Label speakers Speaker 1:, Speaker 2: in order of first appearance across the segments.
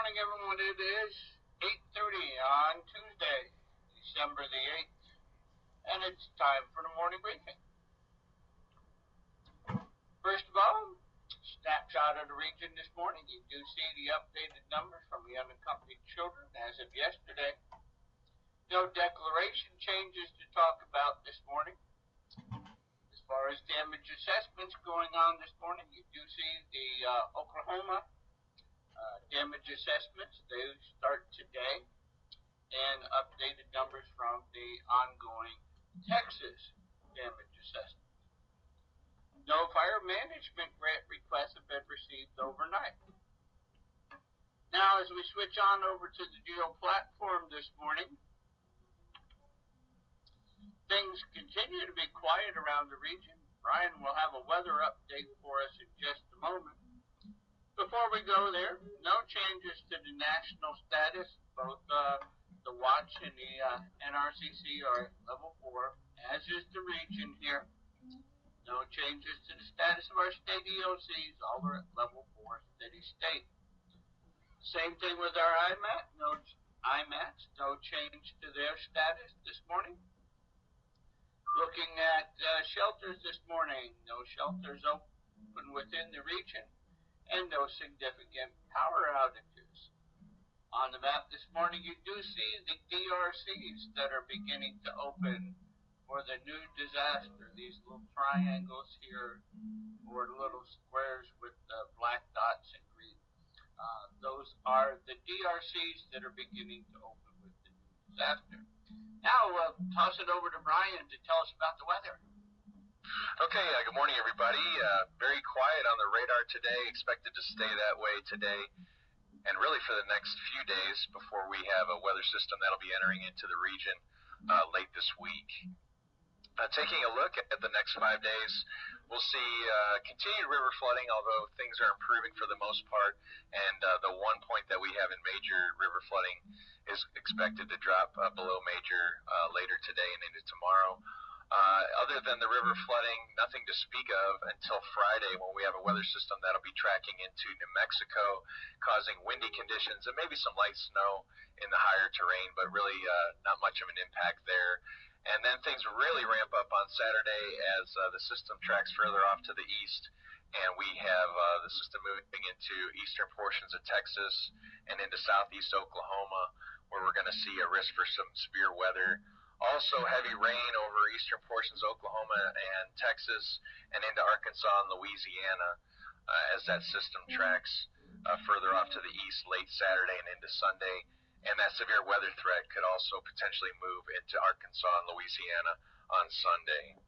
Speaker 1: morning, everyone. It is 8:30 on Tuesday, December the 8th, and it's time for the morning briefing. First of all, snapshot of the region this morning. You do see the updated numbers from the unaccompanied children as of yesterday. No declaration changes to talk about this morning. As far as damage assessments going on this morning, you do see the Oklahoma damage assessments. They start today, and updated numbers from the ongoing Texas damage assessment. No fire management grant requests have been received overnight. Now, as we switch on over to the Geo platform this morning, things continue to be quiet around the region. Brian will have a weather update for us in just a moment. Before we go there, no changes to the national status. Both the watch and the NRCC are at level 4, as is the region here. No changes to the status of our state EOCs. All are at level 4, steady state. Same thing with our IMATs. No change to their status this morning. Looking at shelters this morning, no shelters open within the region, and no significant power outages. On the map this morning, you do see the DRCs that are beginning to open for the new disaster. These little triangles here, or little squares with black dots and green. Those are the DRCs that are beginning to open with the new disaster. Now we'll toss it over to Brian to tell us about the weather.
Speaker 2: Okay, good morning, everybody. Very quiet on the radar today. Expected to stay that way today, and really for the next few days before we have a weather system that'll be entering into the region late this week. Taking a look at the next 5 days, we'll see continued river flooding, although things are improving for the most part, and the one point that we have in major river flooding is expected to drop below major later today and into tomorrow. Other than the river flooding, nothing to speak of until Friday, when we have a weather system that'll be tracking into New Mexico, causing windy conditions and maybe some light snow in the higher terrain, but really not much of an impact there. And then things really ramp up on Saturday as the system tracks further off to the east, and we have the system moving into eastern portions of Texas and into southeast Oklahoma, where we're going to see a risk for some severe weather. Also heavy rain over eastern portions of Oklahoma and Texas and into Arkansas and Louisiana as that system tracks further off to the east late Saturday and into Sunday. And that severe weather threat could also potentially move into Arkansas and Louisiana on Sunday.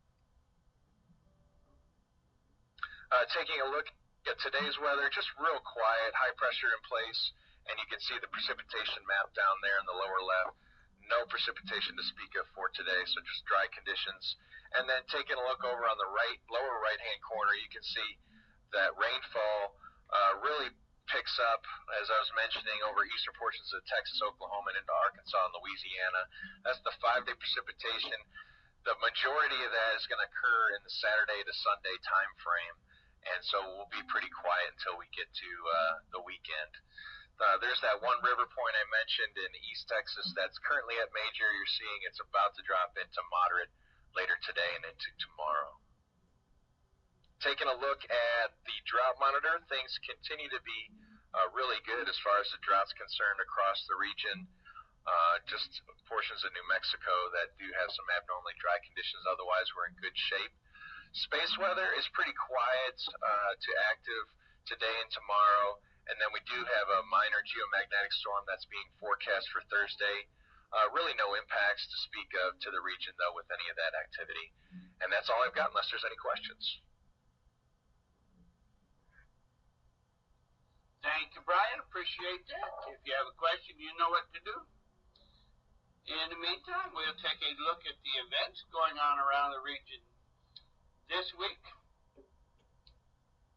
Speaker 2: Taking a look at today's weather, just real quiet, high pressure in place, and you can see the precipitation map down there in the lower left. No precipitation to speak of for today, so just dry conditions. And then taking a look over on the lower right-hand corner, you can see that rainfall really picks up, as I was mentioning, over eastern portions of Texas, Oklahoma, and into Arkansas and Louisiana. That's the 5-day precipitation. The majority of that is going to occur in the Saturday to Sunday time frame, and so we'll be pretty quiet until we get to the weekend. There's that one river point I mentioned in East Texas that's currently at major. You're seeing it's about to drop into moderate later today and into tomorrow. Taking a look at the drought monitor, things continue to be really good as far as the drought's concerned across the region. Just portions of New Mexico that do have some abnormally dry conditions. Otherwise, we're in good shape. Space weather is pretty quiet to active today and tomorrow. And then we do have a minor geomagnetic storm that's being forecast for Thursday. Really no impacts to speak of to the region, though, with any of that activity. And that's all I've got, unless there's any questions.
Speaker 1: Thank you, Brian. Appreciate that. If you have a question, you know what to do. In the meantime, we'll take a look at the events going on around the region this week.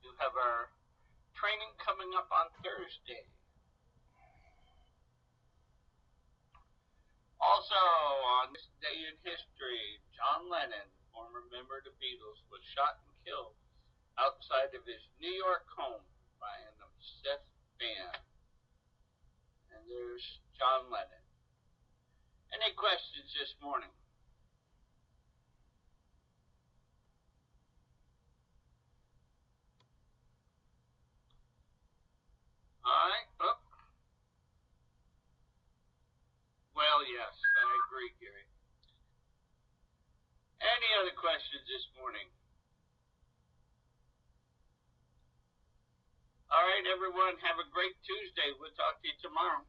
Speaker 1: You have our training coming up on Thursday. Also, on this day in history, John Lennon, former member of the Beatles, was shot and killed outside of his New York home by an obsessed fan. And there's John Lennon. Any questions this morning? All right. Oh. Well, yes, I agree, Gary. Any other questions this morning? All right, everyone, have a great Tuesday. We'll talk to you tomorrow.